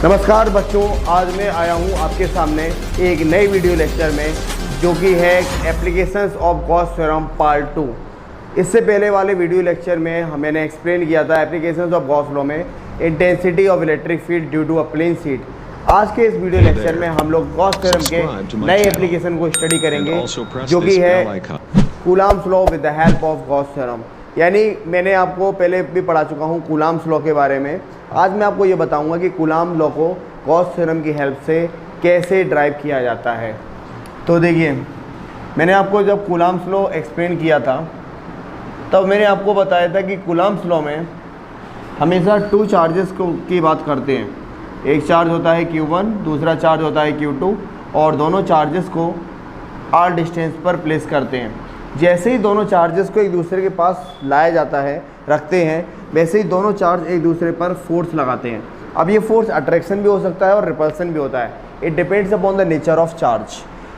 नमस्कार बच्चों, आज मैं आया हूँ आपके सामने एक नई वीडियो लेक्चर में जो कि है applications of Gauss theorem part 2। इससे पहले वाले वीडियो लेक्चर में मैंने एक्सप्लेन किया था एप्लीकेशंस ऑफ गॉस लॉ में intensity of electric field due to a plane sheet. आज के इस वीडियो लेक्चर में हम लोग गॉस थ्योरम के नए एप्लीकेशन को स्टडी करेंगे जो कि है Coulomb's law with the help of Gauss theorem. यानी मैंने आपको पहले भी पढ़ा चुका हूँ कूलम्ब्स लॉ के बारे में। आज मैं आपको ये बताऊंगा कि कूलम्ब लॉ को गॉस थ्योरम की हेल्प से कैसे ड्राइव किया जाता है। तो देखिए, मैंने आपको जब कूलम्ब्स लॉ एक्सप्लेन किया था तब मैंने आपको बताया था कि कूलम्ब्स लॉ में हमेशा टू चार्जेस की बात करते हैं। एक चार्ज होता है Q1, दूसरा चार्ज होता है Q2 और दोनों चार्जेस को r डिस्टेंस पर प्लेस करते हैं। जैसे ही दोनों चार्जेस को एक दूसरे के पास लाया जाता है, रखते हैं, वैसे ही दोनों चार्ज एक दूसरे पर फोर्स लगाते हैं। अब ये फोर्स अट्रैक्शन भी हो सकता है और रिपल्सन भी होता है। It depends upon the nature of charge.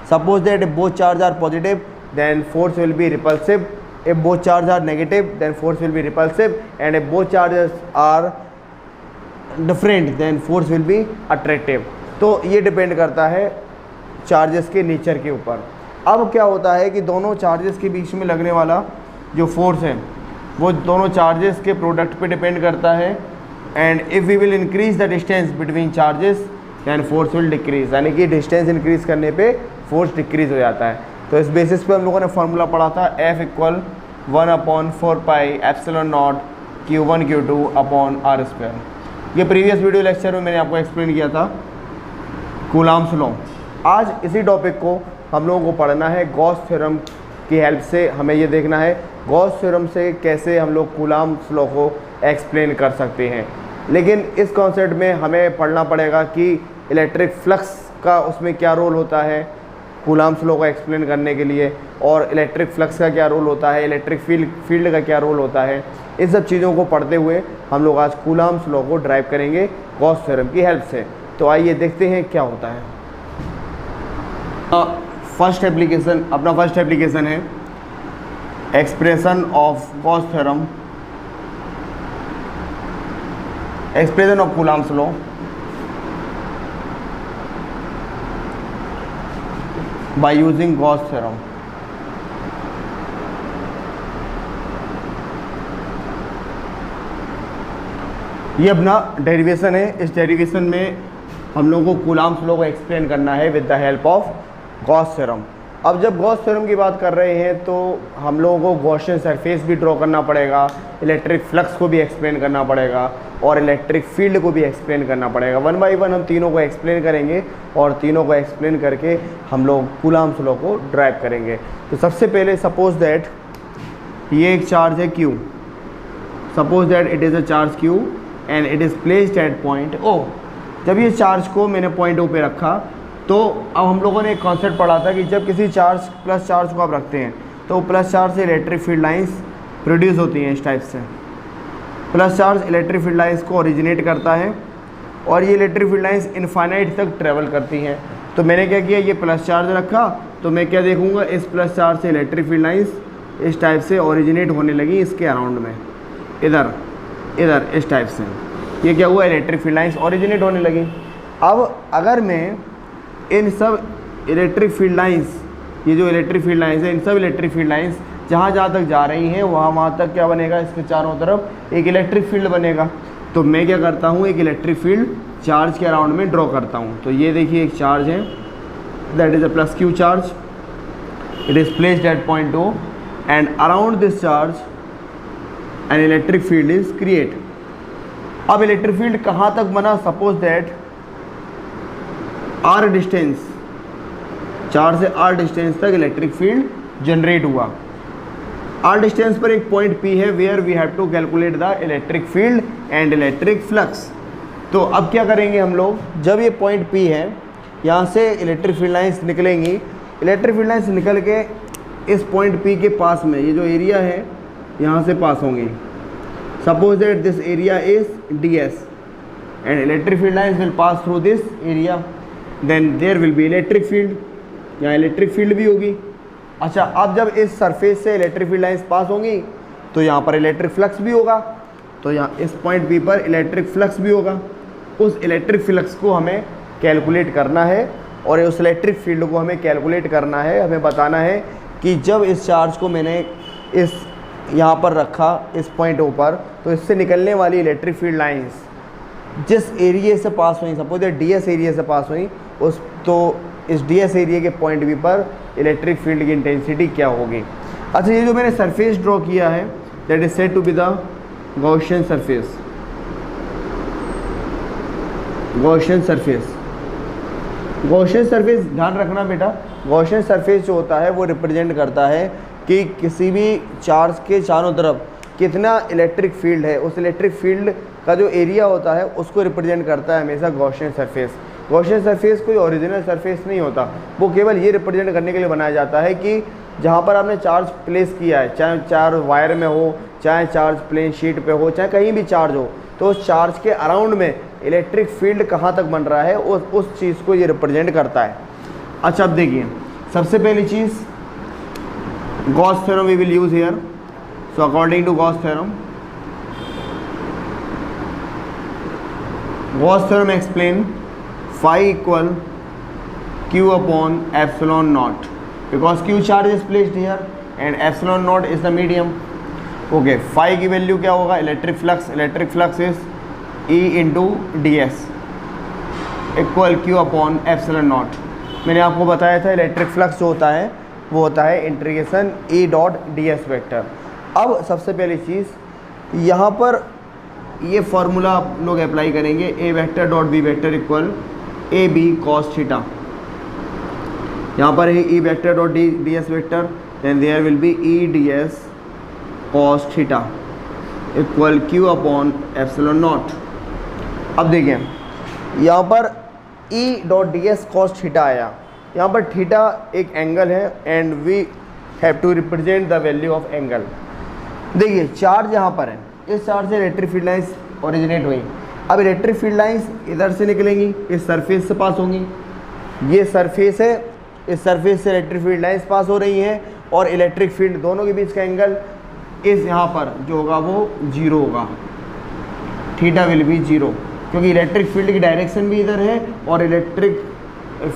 Suppose that if both charge are positive then force will be repulsive, if both charge are negative then force will be repulsive, and if both charges are different then force will be attractive. तो ये depend करता है charges के nature के ऊपर। अब क्या होता है कि दोनों चार्जेस के बीच में लगने वाला जो फोर्स है वो दोनों चार्जेस के प्रोडक्ट पे डिपेंड करता है। And if we will increase the distance between charges then force will decrease, यानी कि डिस्टेंस इंक्रीज करने पे फोर्स डिक्रीज हो जाता है। तो इस बेसिस पे हम लोगों ने फार्मूला पढ़ा था F equal 1/4 pi epsilon not Q1 Q2 upon R square. ये प्रीवियस वीडियो लेक्चर में मैंने आपको एक्सप्लेन किया था कूलम्ब्स लॉ। आज इसी टॉपिक को हम लोगों को पढ़ना है गॉस थ्योरम की हेल्प से। हमें ये देखना है गॉस थ्योरम से कैसे हम लोग कूलम्ब्स लॉ को एक्सप्लेन कर सकते हैं। लेकिन इस कॉन्सेप्ट में हमें पढ़ना पड़ेगा कि इलेक्ट्रिक फ्लक्स का उसमें क्या रोल होता है कूलम्ब्स लॉ को एक्सप्लेन करने के लिए, और इलेक्ट्रिक फ्लक्स का क्या रोल होता है, इलेक्ट्रिक फील्ड का क्या रोल होता है। इन सब चीज़ों को पढ़ते हुए हम लोग आज कूलम्ब्स लॉ को ड्राइव करेंगे गॉस थ्योरम की हेल्प से। तो आइए देखते हैं क्या होता है। फर्स्ट एप्लीकेशन है expression of Gauss theorem, expression of Coulomb's law. By using Gauss theorem. ये अपना डेरिवेशन है। इस डेरिवेशन में हम लोगों को कूलम्ब्स लॉ को एक्सप्लेन करना है with the help of Gauss theorem. अब जब गॉस थ्योरम की बात कर रहे हैं तो हम लोगों को गॉसियन सरफेस भी ड्रॉ करना पड़ेगा, इलेक्ट्रिक फ्लक्स को भी एक्सप्लेन करना पड़ेगा और इलेक्ट्रिक फील्ड को भी एक्सप्लेन करना पड़ेगा। वन बाय वन हम तीनों को एक्सप्लेन करेंगे और तीनों को एक्सप्लेन करके हम लोग कूलम्ब्स लॉ को ड्राइव करेंगे। तो सबसे पहले सपोज दैट ये एक चार्ज है Q, suppose that it is a charge Q and it is placed at point O। जब ये चार्ज को मैंने पॉइंट O पे रखा तो अब हम लोगों ने एक कॉन्सेप्ट पढ़ा था कि जब किसी चार्ज प्लस चार्ज को आप रखते हैं तो प्लस चार्ज से इलेक्ट्रिक फील्ड लाइंस प्रोड्यूस होती हैं। इस टाइप से plus charge electric field lines को ओरिजिनेट करता है और ये इलेक्ट्रिक फील्ड लाइंस इनफाइनाइट तक ट्रेवल करती हैं। तो मैंने क्या किया, ये प्लस चार्ज रखा तो मैं क्या देखूंगा, इस प्लस चार्ज से इलेक्ट्रिक फील्ड लाइंस इस टाइप से ओरिजिनेट होने लगी इसके अराउंड में, इधर इस टाइप से। ये क्या हुआ, इलेक्ट्रिक फील्ड लाइंस ओरिजिनेट होने लगी। अब अगर मैं इन सब इलेक्ट्रिक फील्ड लाइंस, ये जो इलेक्ट्रिक फील्ड लाइंस है, इन सब इलेक्ट्रिक फील्ड लाइंस जहाँ तक जा रही हैं वहाँ तक क्या बनेगा, इसके चारों तरफ एक इलेक्ट्रिक फील्ड बनेगा। तो मैं क्या करता हूँ, एक इलेक्ट्रिक फील्ड चार्ज के अराउंड में ड्रॉ करता हूँ। तो ये देखिए एक चार्ज है, that is a plus Q charge, it is placed at point O and around this charge an electric field is create. अब इलेक्ट्रिक फील्ड कहाँ तक बना, suppose that R distance, charge से R डिस्टेंस तक electric field generate हुआ। R distance पर एक point P है where we have to calculate the electric field and electric flux. तो अब क्या करेंगे हम लोग, जब ये पॉइंट P है यहाँ से इलेक्ट्रिक फील्ड लाइंस निकलेंगी, इलेक्ट्रिक फील्ड लाइंस निकल के इस पॉइंट P के पास में ये जो एरिया है यहाँ से पास होंगी। Suppose that this area is DS and electric field lines will pass through this area, then there will be electric field, यहाँ इलेक्ट्रिक फील्ड भी होगी। अच्छा, अब जब इस सरफेस से इलेक्ट्रिक फील्ड लाइंस पास होंगी तो यहाँ पर इलेक्ट्रिक फ्लक्स भी होगा। तो यहाँ इस पॉइंट P पर इलेक्ट्रिक फ्लक्स भी होगा। उस इलेक्ट्रिक फ्लक्स को हमें कैलकुलेट करना है और उस इलेक्ट्रिक फील्ड को हमें कैलकुलेट करना है। हमें बताना है कि जब इस चार्ज को मैंने इस यहाँ पर रखा इस पॉइंट ओ पर, तो इससे निकलने वाली इलेक्ट्रिक फील्ड लाइंस जिस एरिया से पास हुई, सपोज ds एरिया से पास हुई, उस तो इस ds एरिया के पॉइंट बी पर इलेक्ट्रिक फील्ड की इंटेंसिटी क्या होगी। अच्छा, ये जो मैंने सरफेस ड्रॉ किया है that is said to be the Gaussian surface. Gaussian surface, Gaussian surface ध्यान रखना बेटा, गॉसियन सरफेस जो होता है वो रिप्रेजेंट करता है कि किसी भी चार्ज के चारों तरफ कितना इलेक्ट्रिक फील्ड है, उस इलेक्ट्रिक फील्ड का जो एरिया होता है उसको रिप्रेजेंट करता है हमेशा गॉसियन सरफेस। गॉसियन सरफेस कोई ओरिजिनल सरफेस नहीं होता, वो केवल ये रिप्रेजेंट करने के लिए बनाया जाता है कि जहाँ पर आपने चार्ज प्लेस किया है, चाहे चार्ज वायर में हो, चाहे चार्ज प्लेन शीट पे हो, चाहे कहीं भी चार्ज हो, तो उस चार्ज के अराउंड में इलेक्ट्रिक फील्ड कहाँ तक बन रहा है उस चीज़ को ये रिप्रेजेंट करता है। अच्छा, अब देखिए सबसे पहली चीज़ Gauss theorem we will use here. So according to Gauss theorem, Gauss theorem explain phi equal q upon epsilon naught because q charge is placed here and epsilon naught is the medium. Okay, phi की value क्या होगा, electric flux is E into D S equal q upon epsilon not. मैंने आपको बताया था electric flux जो होता है वो होता है integration E dot D S vector. अब सबसे पहली चीज़ यहाँ पर ये फॉर्मूला आप लोग अप्लाई करेंगे, A vector dot B vector equal A B cos theta. यहाँ पर है E vector dot D S vector, then there will be E D S cos theta equal Q upon epsilon naught. अब देखिए यहाँ पर E dot D S cos theta आया, यहाँ पर थीटा एक एंगल है and we have to represent the value of angle. देखिए चार्ज यहाँ पर है, इस चार्ज से इलेक्ट्रिक फील्ड लाइन्स ओरिजिनेट हुई। अब इलेक्ट्रिक फील्ड लाइन्स इधर से निकलेंगी, इस सरफेस से पास होंगी, ये सरफेस है, इस सरफेस से इलेक्ट्रिक फील्ड लाइन्स पास हो रही हैं और इलेक्ट्रिक फील्ड दोनों के बीच का एंगल इस यहाँ पर जो होगा वो जीरो होगा, थीटा विल बी जीरो, क्योंकि इलेक्ट्रिक फील्ड की डायरेक्शन भी इधर है और इलेक्ट्रिक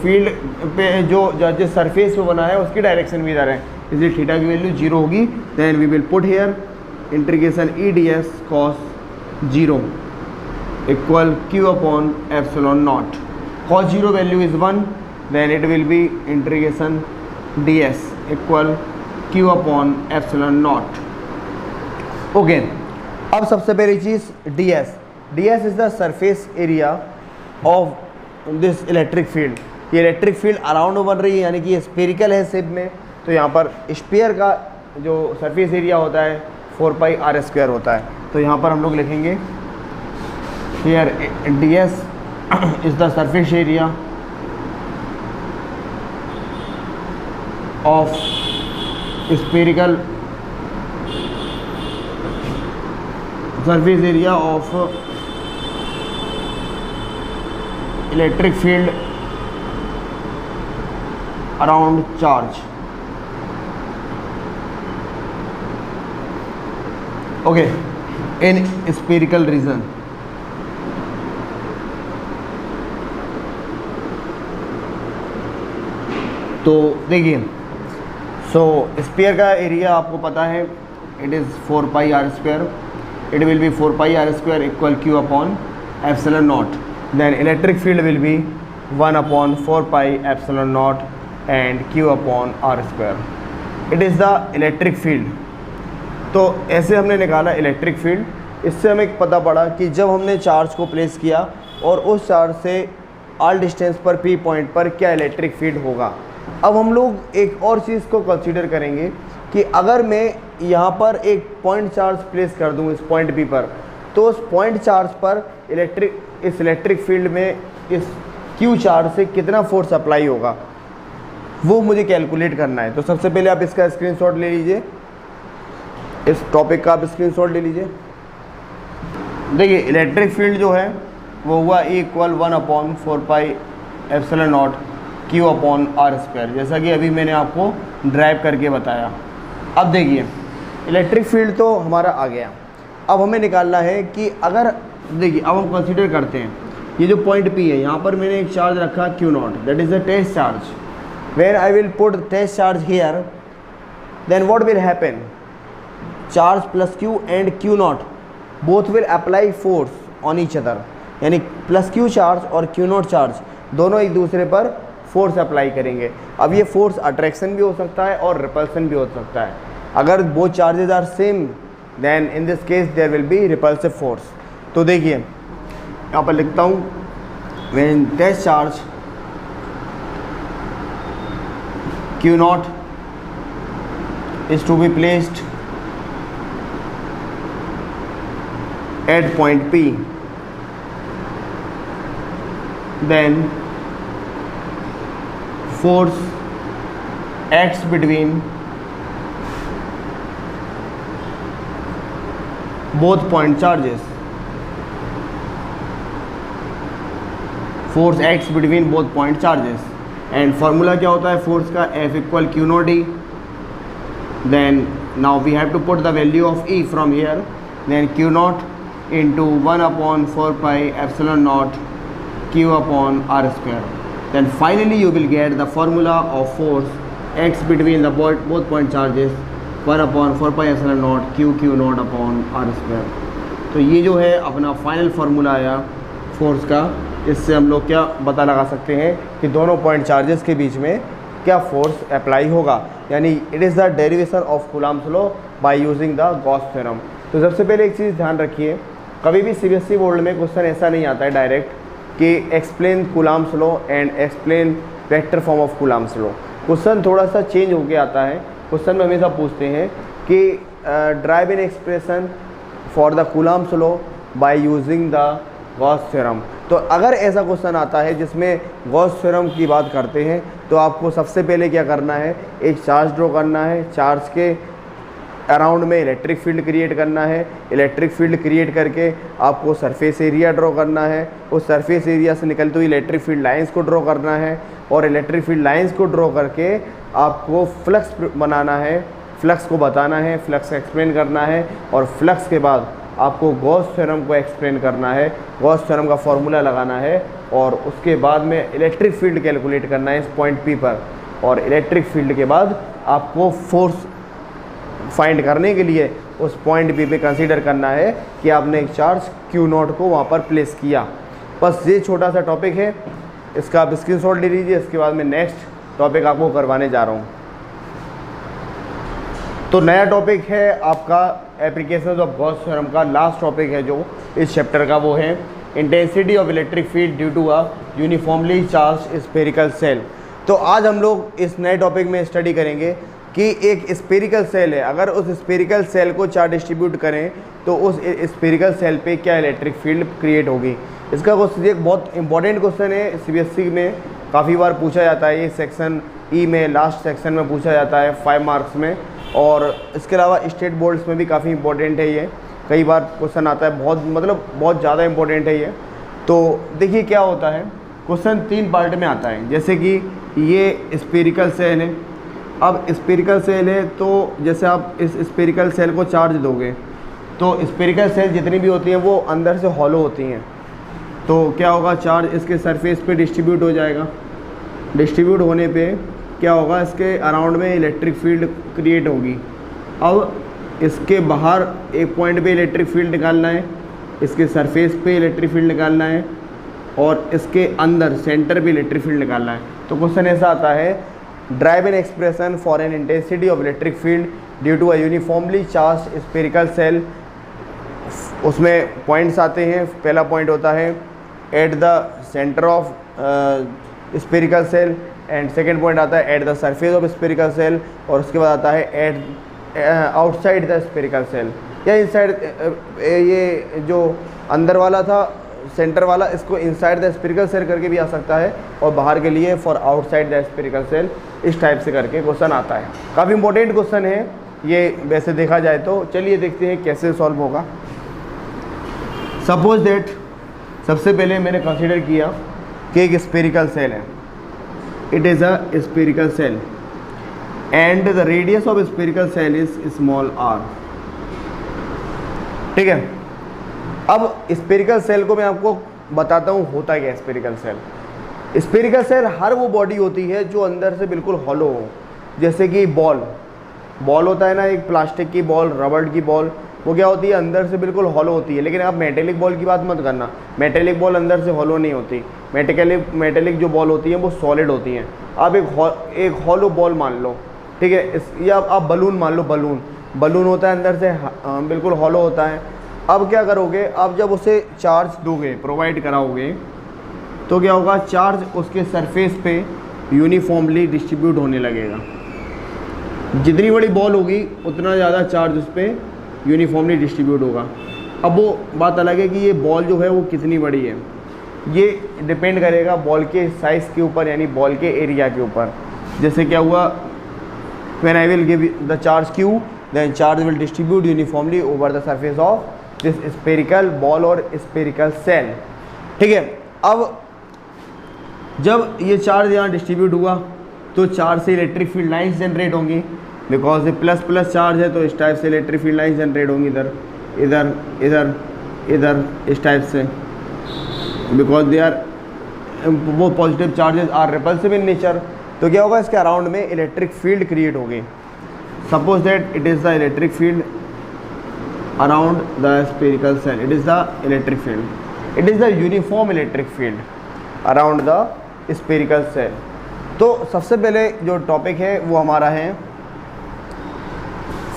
फील्ड पे जो जिस सरफेस पे बना है उसकी डायरेक्शन भी इधर है, इसलिए थीटा की वैल्यू जीरो होगी। Then we will put here integration E D S cos zero equal Q upon epsilon naught. Cos zero value is 1, then it will be integration D S equal Q upon epsilon naught. Okay, अब सबसे पहली चीज़ D S is the surface area of this electric field. ये electric field around बन रही है, यानी कि ये स्फेरिकल है शेप में, तो यहाँ पर स्फीयर का जो सरफेस एरिया होता है 4 पाई आर स्क्वायर होता है। तो यहाँ पर हम लोग लिखेंगे here D S is the surface area of spherical surface area of electric field around charge. Okay, in spherical region. तो देखिए, सो स्फीयर का एरिया आपको पता है, it is 4 pi r square, it will be 4 pi r square equal q upon epsilon naught. Then electric field will be 1 upon 4 pi epsilon naught and q upon r square. It is the electric field. तो ऐसे हमने निकाला electric field. इससे हमें पता पड़ा कि जब हमने चार्ज को प्लेस किया और उस चार्ज से आल डिस्टेंस पर p पॉइंट पर क्या इलेक्ट्रिक फील्ड होगा। अब हम लोग एक और चीज़ को कंसीडर करेंगे कि अगर मैं यहाँ पर एक पॉइंट चार्ज प्लेस कर दूँ इस पॉइंट पी पर, तो उस पॉइंट चार्ज पर इस इलेक्ट्रिक फील्ड में इस क्यू चार्ज से कितना फोर्स अप्लाई होगा वो मुझे कैलकुलेट करना है। तो सबसे पहले आप इसका स्क्रीनशॉट ले लीजिए, इस टॉपिक का आप स्क्रीनशॉट ले लीजिए। देखिए इलेक्ट्रिक फील्ड जो है वो हुआ E equal 1 upon 4 pi epsilon naught q upon r square, जैसा कि अभी मैंने आपको ड्राइव करके बताया। अब देखिए इलेक्ट्रिक फील्ड तो हमारा आ गया, अब हमें निकालना है कि अगर देखिए अब हम कंसीडर करते हैं ये जो पॉइंट P है, यहाँ पर मैंने एक चार्ज रखा Q0, that is the test charge. When I will put test charge here, then what will happen? Charge plus Q and Q0 both will apply force on each other. यानी plus Q charge और Q0 charge दोनों एक दूसरे पर force apply करेंगे. अब ये force attraction भी हो सकता है और रिपल्सन भी हो सकता है. अगर वो charges are same, then in this case there will be repulsive force. तो देखिए यहाँ पर लिखता हूँ, when test charge Q0 is to be placed at point P, then force acts between both point charges. Force acts between both point charges. And formula क्या होता है force का? F equal Q0 E. Then now we have to put the value of E from here. Then Q0 into 1/4 pi epsilon naught Q upon R square. Then finally you will get the formula of force x between the both point charges 1/4 pi epsilon naught Q0 upon R square. तो ये जो है अपना final formula आया force का. इससे हम लोग क्या पता लगा सकते हैं कि दोनों पॉइंट चार्जेस के बीच में क्या फोर्स अप्लाई होगा. यानी it is the derivation of Coulomb's law by using the Gauss theorem. तो सबसे पहले एक चीज़ ध्यान रखिए, कभी भी CBSE बोर्ड में क्वेश्चन ऐसा नहीं आता है डायरेक्ट कि explain Coulomb's law and explain vector form of Coulomb's law. Question थोड़ा सा चेंज होके आता है. क्वेश्चन में हमेशा पूछते हैं कि drive in expression for the Coulomb's law by using the Gauss theorem. तो अगर ऐसा क्वेश्चन आता है जिसमें गॉस थ्योरम की बात करते हैं तो आपको सबसे पहले क्या करना है, एक चार्ज ड्रॉ करना है. चार्ज के अराउंड में इलेक्ट्रिक फील्ड क्रिएट करना है. इलेक्ट्रिक फील्ड क्रिएट करके आपको सरफेस एरिया ड्रॉ करना है. उस सरफेस एरिया से निकलती हुई इलेक्ट्रिक फील्ड लाइंस को ड्रॉ करना है. और इलेक्ट्रिक फील्ड लाइंस को ड्रॉ करके आपको फ्लक्स बनाना है, फ्लक्स को बताना है, फ्लक्स एक्सप्लेन करना है. और फ्लक्स के बाद आपको गॉस थ्योरम को एक्सप्लेन करना है, गॉस थ्योरम का फॉर्मूला लगाना है. और उसके बाद में इलेक्ट्रिक फील्ड कैलकुलेट करना है इस पॉइंट P पर. और इलेक्ट्रिक फील्ड के बाद आपको फोर्स फाइंड करने के लिए उस पॉइंट P पे कंसीडर करना है कि आपने एक चार्ज Q0 को वहाँ पर प्लेस किया. बस ये छोटा सा टॉपिक है, इसका आप स्क्रीनशॉट ले लीजिए. इसके बाद मैं नेक्स्ट टॉपिक आपको करवाने जा रहा हूँ. तो नया टॉपिक है आपका एप्लीकेशंस ऑफ गॉस थ्योरम का. लास्ट टॉपिक है जो इस चैप्टर का, वो है intensity of electric field due to a uniformly charge spherical shell. तो आज हम लोग इस नए टॉपिक में स्टडी करेंगे कि एक स्फेरिकल सेल है, अगर उस स्फेरिकल सेल को चार्ज डिस्ट्रीब्यूट करें तो उस स्फेरिकल सेल पे क्या इलेक्ट्रिक फील्ड क्रिएट होगी. इसका क्वेश्चन एक बहुत इंपॉर्टेंट क्वेश्चन है, CBSE में काफ़ी बार पूछा जाता है. ये सेक्शन E में लास्ट सेक्शन में पूछा जाता है 5 मार्क्स में. और इसके अलावा स्टेट बोर्ड्स में भी काफ़ी इंपॉर्टेंट है ये, कई बार क्वेश्चन आता है. बहुत ज़्यादा इंपॉर्टेंट है ये. तो देखिए क्या होता है, क्वेश्चन 3 पार्ट में आता है. जैसे कि ये स्फेरिकल सेल है. अब स्फेरिकल सेल है तो जैसे आप इस स्फेरिकल सेल को चार्ज दोगे तो स्फेरिकल सेल जितनी भी होती हैं वो अंदर से हॉलो होती हैं. तो क्या होगा, चार्ज इसके सरफेस पे डिस्ट्रीब्यूट हो जाएगा. डिस्ट्रीब्यूट होने पे क्या होगा, इसके अराउंड में इलेक्ट्रिक फील्ड क्रिएट होगी. अब इसके बाहर एक पॉइंट पे इलेक्ट्रिक फील्ड निकालना है, इसके सरफेस पे इलेक्ट्रिक फील्ड निकालना है और इसके अंदर सेंटर पे इलेक्ट्रिक फील्ड निकालना है. तो क्वेश्चन ऐसा आता है, derive an expression for an intensity of electric field due to a uniformly charge spherical shell. उसमें पॉइंट्स आते हैं. पहला पॉइंट होता है at the centre of spherical shell and second point आता है at the surface of spherical shell. और उसके बाद आता है at outside the spherical shell या इनसाइड. ये जो अंदर वाला था सेंटर वाला, इसको इनसाइड द स्फेरिकल सेल करके भी आ सकता है और बाहर के लिए for outside the spherical cell, इस टाइप से करके क्वेश्चन आता है. काफ़ी इंपॉर्टेंट क्वेश्चन है ये वैसे देखा जाए तो. चलिए देखते हैं कैसे सॉल्व होगा. सपोज दैट सबसे पहले मैंने कंसीडर किया कि एक स्फेरिकल सेल है. It is a spherical shell and the radius of spherical shell is small r. ठीक है. अब स्फेरिकल सेल को मैं आपको बताता हूँ होता क्या स्फेरिकल सेल। स्फेरिकल सेल हर वो बॉडी होती है जो अंदर से बिल्कुल हॉलो हो, जैसे कि बॉल होता है ना, एक प्लास्टिक की बॉल, रबड़ की बॉल, वो क्या होती है अंदर से बिल्कुल हॉलो होती है। लेकिन आप मेटेलिक बॉल की बात मत करना, मेटेलिक बॉल अंदर से हॉलो नहीं होती। मेटेलिक जो बॉल होती है वो सॉलिड होती हैं। आप एक हॉलो बॉल मान लो, ठीक है, या आप बलून मान लो, बलून होता है अंदर से बिल्कुल हॉलो होता है। अब क्या करोगे, आप जब उसे चार्ज दोगे, प्रोवाइड कराओगे, तो क्या होगा, चार्ज उसके सरफेस पे यूनिफॉर्मली डिस्ट्रीब्यूट होने लगेगा। जितनी बड़ी बॉल होगी उतना ज़्यादा चार्ज उस पर यूनिफॉर्मली डिस्ट्रीब्यूट होगा। अब वो बात अलग है कि ये बॉल जो है वो कितनी बड़ी है, ये डिपेंड करेगा बॉल के साइज़ के ऊपर, यानी बॉल के एरिया के ऊपर। जैसे क्या हुआ, when I will give the charge Q, then charge will distribute uniformly over the surface of this spherical ball और स्फेरिकल सेल। ठीक है, अब जब ये चार्ज यहाँ डिस्ट्रीब्यूट हुआ तो चार्ज से इलेक्ट्रिक फील्ड लाइन्स जनरेट होंगी, बिकॉज ये प्लस प्लस चार्ज है तो इस टाइप से इलेक्ट्रिक फील्ड लाइन्स जनरेट होंगी, इधर इधर इधर इधर इस टाइप से, बिकॉज दे आर वो positive charges are repulsive in nature. तो क्या होगा, इसके अराउंड में इलेक्ट्रिक फील्ड क्रिएट होगी। Suppose that it is the electric field around the spherical shell, it is the electric field, it is the uniform electric field around the spherical shell. तो सबसे पहले जो टॉपिक है वो हमारा है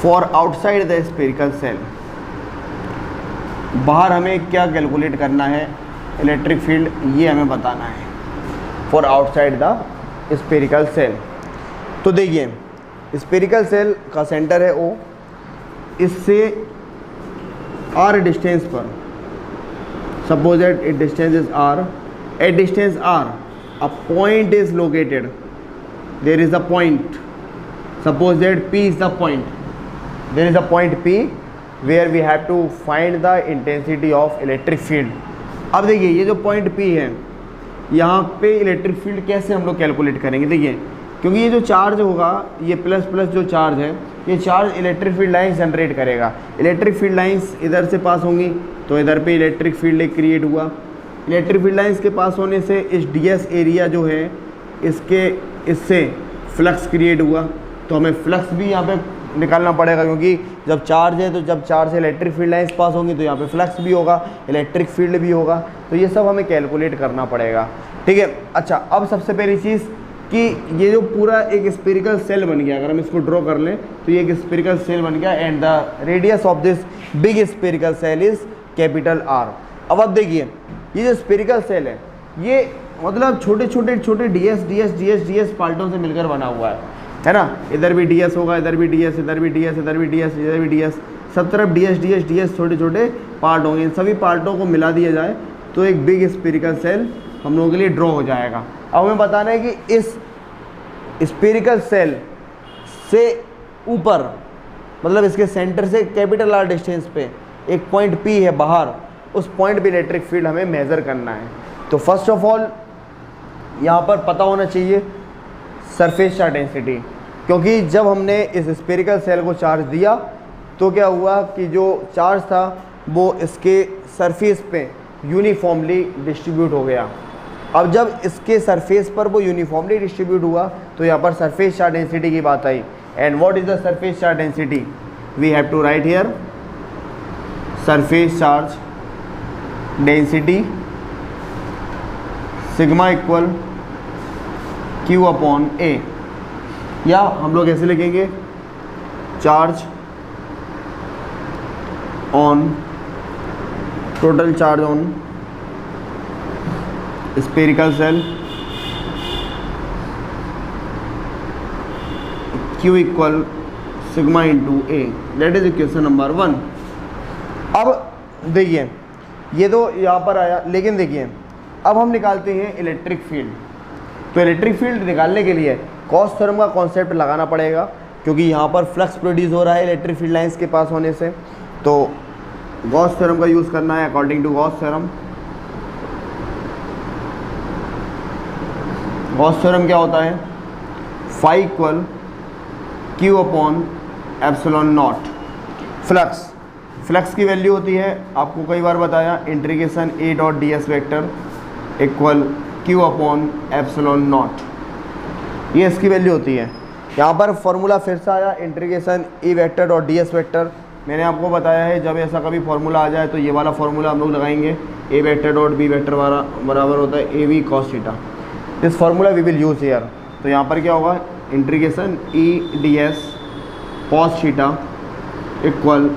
for outside the spherical shell. बाहर हमें क्या कैलकुलेट करना है, इलेक्ट्रिक फील्ड, ये हमें बताना है for outside the spherical shell. तो देखिए, स्फेरिकल सेल का सेंटर है O, इससे R डिस्टेंस पर, suppose that it distance is R, at distance R a point is located, there is a point, suppose that P is the point, there is a point P where we have to find the intensity of electric field। अब देखिए, ये जो point P है, यहाँ पे electric field कैसे हम लोग कैलकुलेट करेंगे। देखिए, क्योंकि ये जो चार्ज होगा, ये प्लस प्लस जो चार्ज है, ये charge electric field lines generate करेगा। इलेक्ट्रिक फील्ड लाइन्स इधर से पास होंगी तो इधर पे इलेक्ट्रिक फील्ड एक क्रिएट हुआ। इलेक्ट्रिक फील्ड लाइन्स के पास होने से इस ds एरिया जो है इससे फ्लक्स क्रिएट हुआ, तो हमें फ्लक्स भी यहाँ पे निकालना पड़ेगा, क्योंकि जब चार्ज है तो जब चार्ज से इलेक्ट्रिक फील्ड लाइन्स पास होंगी तो यहाँ पे फ्लक्स भी होगा, इलेक्ट्रिक फील्ड भी होगा, तो ये सब हमें कैलकुलेट करना पड़ेगा। ठीक है, अच्छा, अब सबसे पहली चीज़ कि ये जो पूरा एक स्फेरिकल सेल बन गया, अगर हम इसको ड्रॉ कर लें तो ये एक स्फेरिकल सेल बन गया, and the radius of this big spherical shell is capital R। अब देखिए, ये जो स्फेरिकल सेल है, ये मतलब छोटे छोटे ds पार्टों से मिलकर बना हुआ है ना। इधर भी ds होगा, इधर भी ds, इधर भी ds, इधर भी ds, इधर भी ds, सब तरफ ds छोटे छोटे पार्ट होंगे। इन सभी पार्टों को मिला दिया जाए तो एक बिग स्फेरिकल सेल हम लोगों के लिए ड्रॉ हो जाएगा। अब हमें बताना है कि इस स्फेरिकल सेल से ऊपर, मतलब इसके सेंटर से कैपिटल R डिस्टेंस पे एक पॉइंट P है बाहर, उस पॉइंट पे इलेक्ट्रिक फील्ड हमें मेज़र करना है। तो फर्स्ट ऑफ ऑल यहाँ पर पता होना चाहिए सरफेस चार्ज डेंसिटी, क्योंकि जब हमने इस स्फेरिकल सेल को चार्ज दिया तो क्या हुआ कि जो चार्ज था वो इसके सरफेस पे यूनिफॉर्मली डिस्ट्रीब्यूट हो गया। अब जब इसके सरफेस पर वो यूनिफॉर्मली डिस्ट्रीब्यूट हुआ तो यहाँ पर सरफेस चार्ज डेंसिटी की बात आई। And what is the surface charge density, we have to write here surface charge density sigma equal Q upon A, या हम लोग ऐसे लिखेंगे charge on, total charge on spherical shell Q equal sigma into A, that is equation number 1। अब देखिए, ये तो यहाँ पर आया, लेकिन देखिए अब हम निकालते हैं इलेक्ट्रिक फील्ड। तो इलेक्ट्रिक फील्ड निकालने के लिए गॉस थ्योरम का कॉन्सेप्ट लगाना पड़ेगा, क्योंकि यहाँ पर फ्लक्स प्रोड्यूस हो रहा है इलेक्ट्रिक फील्ड लाइंस के पास होने से, तो गॉस थ्योरम का यूज़ करना है according to Gauss theorem. Gauss theorem क्या होता है, phi equal Q upon epsilon naught, flux flux की वैल्यू होती है, आपको कई बार बताया, integration A dot D S vector equal Q upon epsilon naught, ये इसकी वैल्यू होती है। यहाँ पर फॉर्मूला फिर से आया, integration A vector dot D S vector. मैंने आपको बताया है जब ऐसा कभी फॉर्मूला आ जाए तो ये वाला फॉर्मूला हम लोग लगाएंगे, A vector dot B vector बराबर होता है A V cos theta. This formula we will use here. तो यहाँ पर क्या होगा, integration E D S cos theta equal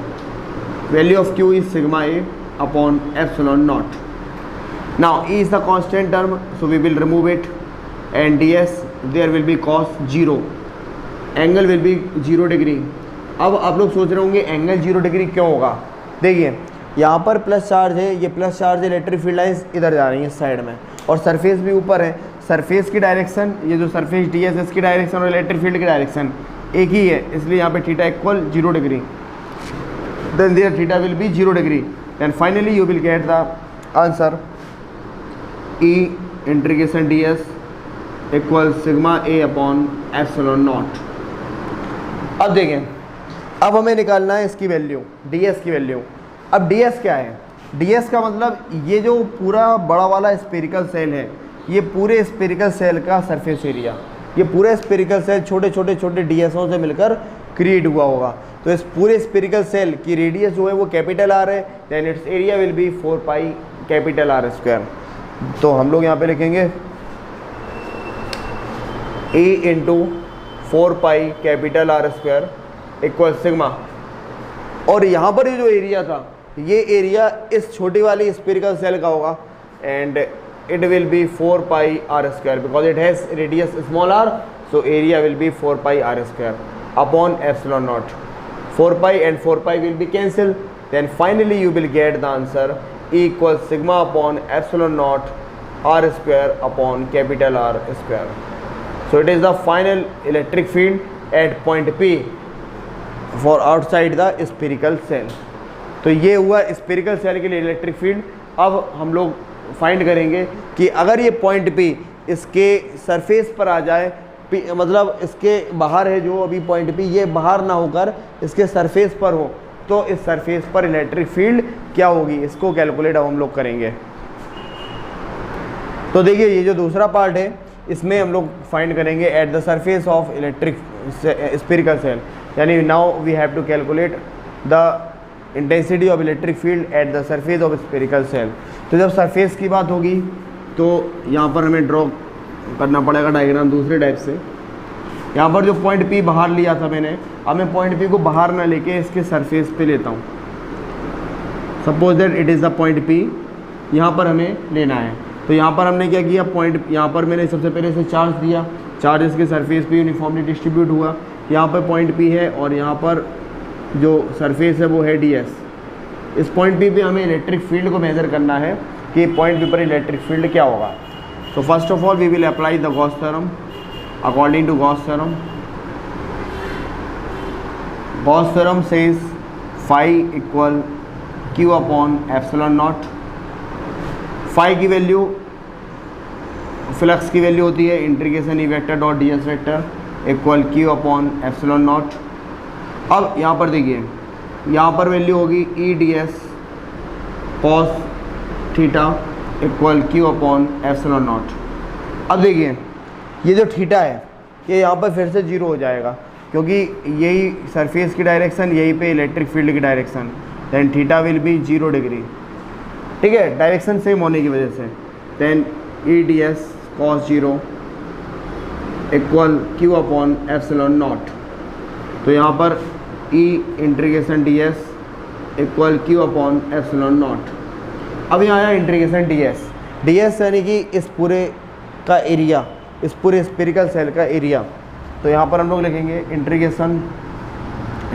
value of Q is sigma A upon epsilon naught. Now E is the constant term, so we will remove it, and D S there will be cos 0, angle will be 0 degree. अब आप लोग सोच रहे होंगे angle 0 degree क्यों होगा। देखिए यहाँ पर प्लस चार्ज है, ये प्लस चार्ज है, इलेक्ट्रिक फील्ड लाइंस इधर जा रही है इस साइड में, और सरफेस भी ऊपर है। सरफेस की डायरेक्शन, ये जो सरफेस डी एस इसकी डायरेक्शन और इलेक्ट्रिक फील्ड की डायरेक्शन एक ही है, इसलिए यहाँ पे theta equal 0 degree, then there theta will be 0 degree, then finally you will get the answer E integration D S equal sigma A upon epsilon naught. अब देखें, अब हमें निकालना है इसकी वैल्यू, ds की वैल्यू। अब ds क्या है, ds का मतलब ये जो पूरा बड़ा वाला स्फेरिकल सेल है, ये पूरे स्फेरिकल सेल का सरफेस एरिया, ये पूरे स्फेरिकल सेल छोटे छोटे छोटे dsओं से मिलकर क्रिएट हुआ होगा। तो इस पूरे स्फेरिकल सेल की रेडियस जो है वो कैपिटल आर है, then its area will be 4 pi capital R square. तो हम लोग यहाँ पे लिखेंगे A into 4 pi capital R square equal sigma, और यहाँ पर ये जो एरिया था, ये एरिया इस छोटी वाली स्फेरिकल सेल का होगा, and it will be 4 pi r square because it has radius small r, so area will be 4 pi r square upon epsilon naught. 4 pi and 4 pi will be cancelled, then finally you will get the answer E equals sigma upon epsilon naught r square upon capital R square. So it is the final electric field at point P for outside the spherical cell. तो ये हुआ spherical shell के लिए electric field. अब हम लोग find करेंगे कि अगर ये पॉइंट P इसके सरफेस पर आ जाए, मतलब इसके बाहर है जो अभी पॉइंट P, ये बाहर ना होकर इसके सरफेस पर हो, तो इस सरफेस पर इलेक्ट्रिक फील्ड क्या होगी, इसको कैलकुलेट अब हम लोग करेंगे। तो देखिए ये जो दूसरा पार्ट है, इसमें हम लोग फाइंड करेंगे at the surface of electric spherical shell, यानी now we have to calculate the intensity of electric field at the surface of spherical shell. तो जब सरफेस की बात होगी तो यहाँ पर हमें ड्रॉ करना पड़ेगा डायग्राम दूसरे टाइप से। यहाँ पर जो पॉइंट P बाहर लिया था मैंने, अब मैं पॉइंट P को बाहर ना लेके इसके सरफेस पे लेता हूँ। Suppose that it is the point P, यहाँ पर हमें लेना है। तो यहाँ पर हमने क्या किया, पॉइंट यहाँ पर मैंने सबसे पहले इसे चार्ज दिया, चार्ज इसके सरफेस पे यूनिफॉर्मली डिस्ट्रीब्यूट हुआ। यहाँ पर पॉइंट P है और यहाँ पर जो सरफेस है वो है ds। इस पॉइंट P पे हमें इलेक्ट्रिक फील्ड को मेजर करना है कि पॉइंट P पर इलेक्ट्रिक फील्ड क्या होगा। So first of all we will apply the Gauss theorem. According to Gauss theorem, Gauss theorem says phi equal q upon epsilon naught। phi की value flux की value होती है integration ई vector dot D S vector equal q upon epsilon naught. अब यहाँ पर देखिए, यहाँ पर वैल्यू होगी ई D S cos theta equal Q upon epsilon naught. अब देखिए ये जो थीटा है ये यहाँ पर फिर से 0 हो जाएगा, क्योंकि यही सरफेस की डायरेक्शन, यही पे इलेक्ट्रिक फील्ड की direction, then theta will be 0 degree. ठीक है, डायरेक्शन सेम होने की वजह से। Then E D S cos 0 equal Q upon epsilon naught. तो यहाँ पर E integration D S equal Q upon epsilon naught. अब यहाँ आया इंटीग्रेशन डी एस यानी कि इस पूरे का एरिया, इस पूरे स्फेरिकल सेल का एरिया। तो यहाँ पर हम लोग लिखेंगे integration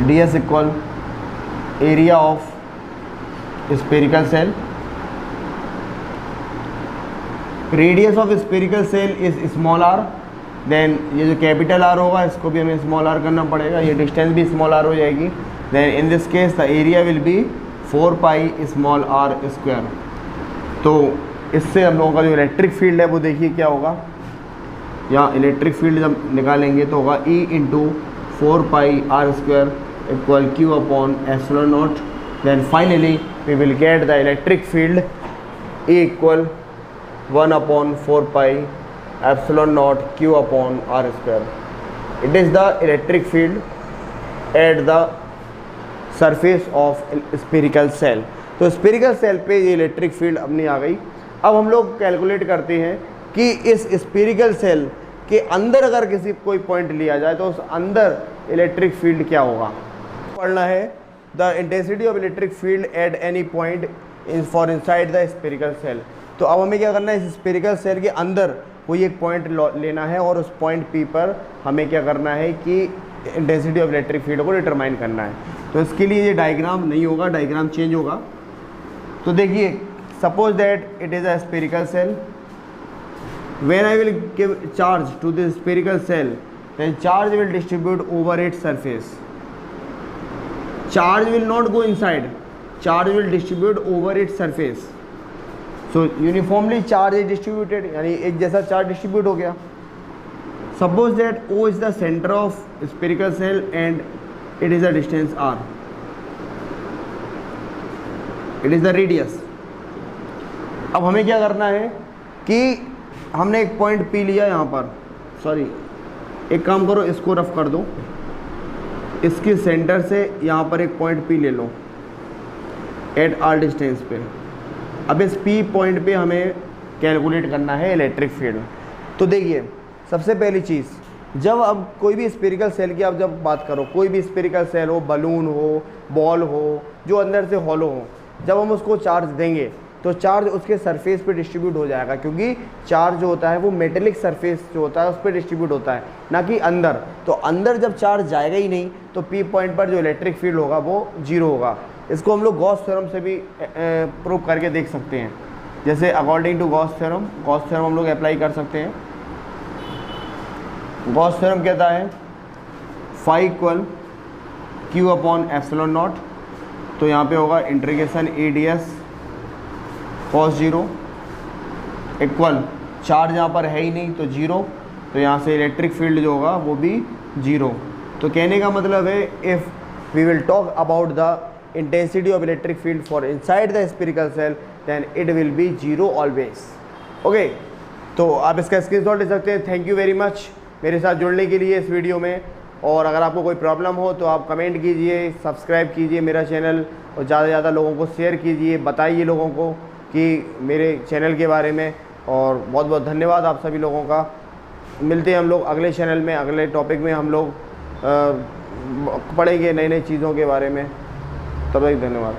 D S equal area of spherical shell. Radius of spherical shell is small r, then ये जो कैपिटल आर होगा इसको भी हमें स्मॉल आर करना पड़ेगा, ये डिस्टेंस भी स्मॉल आर हो जाएगी। Then in this case the area will be 4 pi small r square. तो इससे हम लोगों का जो इलेक्ट्रिक फील्ड है वो देखिए क्या होगा, यहाँ इलेक्ट्रिक फील्ड जब निकालेंगे तो होगा E into 4 pi r square equal Q upon epsilon naught. then finally we will get the electric field E equal 1 upon 4 pi epsilon naught q upon r square. It is the electric field at the surface of spherical cell. तो spherical cell पे ये electric field अपनी आ गई। अब हम लोग calculate करते हैं कि इस स्फेरिकल सेल के अंदर अगर किसी कोई पॉइंट लिया जाए तो उस अंदर इलेक्ट्रिक फील्ड क्या होगा पढ़ना है। The intensity of electric field at any point for inside the spherical shell. तो अब हमें क्या करना है, इस स्फेरिकल सेल के अंदर कोई एक पॉइंट लेना है और उस पॉइंट पी पर हमें क्या करना है कि इंटेंसिटी ऑफ इलेक्ट्रिक फील्ड को डिटरमाइन करना है। तो इसके लिए ये डायग्राम नहीं होगा, डायग्राम चेंज होगा। तो देखिए, suppose that it is a spherical shell, when I will give charge to this spherical cell, then charge will distribute over its surface. Charge will not go inside, charge will distribute over its surface. So uniformly charge is distributed, यानी एक जैसा charge distribute हो गया। Suppose that O is the center of spherical cell and it is a distance r. It is the radius. अब हमें क्या करना है कि हमने एक पॉइंट पी लिया यहाँ पर, सॉरी एक काम करो, इसको रफ कर दो, इसके सेंटर से यहाँ पर एक पॉइंट पी ले लो एट आर डिस्टेंस पे। अब इस पी पॉइंट पे हमें कैलकुलेट करना है इलेक्ट्रिक फील्ड। तो देखिए, सबसे पहली चीज़, जब अब कोई भी स्फेरिकल सेल की आप जब बात करो, कोई भी स्फेरिकल सेल हो, बलून हो, बॉल हो, जो अंदर से हॉलो हो, जब हम उसको चार्ज देंगे तो चार्ज उसके सरफेस पे डिस्ट्रीब्यूट हो जाएगा, क्योंकि चार्ज जो होता है वो मेटेलिक सरफेस जो होता है उस पर डिस्ट्रीब्यूट होता है, ना कि अंदर। तो अंदर जब चार्ज जाएगा ही नहीं तो पी पॉइंट पर जो इलेक्ट्रिक फील्ड होगा वो जीरो होगा। इसको हम लोग गॉस थ्योरम से भी प्रूव करके देख सकते हैं। जैसे अकॉर्डिंग टू गॉस थ्योरम हम लोग अप्लाई कर सकते हैं। गॉस थ्योरम कहता है phi equal Q upon epsilon naught. तो यहाँ पे होगा integration a d S cos zero equal, charge यहाँ पर है ही नहीं तो जीरो, तो यहाँ से इलेक्ट्रिक फील्ड जो होगा वो भी जीरो। तो कहने का मतलब है, if we will talk about the intensity of electric field for inside the spherical shell, then it will be zero always. Okay, तो आप इसका स्क्रीनशॉट ले सकते हैं। थैंक यू वेरी मच मेरे साथ जुड़ने के लिए इस वीडियो में। और अगर आपको कोई प्रॉब्लम हो तो आप कमेंट कीजिए, सब्सक्राइब कीजिए मेरा चैनल, और ज़्यादा से ज़्यादा लोगों को शेयर कीजिए, बताइए लोगों को कि मेरे चैनल के बारे में। और बहुत बहुत धन्यवाद आप सभी लोगों का। मिलते हैं हम लोग अगले चैनल में, अगले टॉपिक में हम लोग पढ़ेंगे नई नई चीज़ों के बारे में। तब तक धन्यवाद।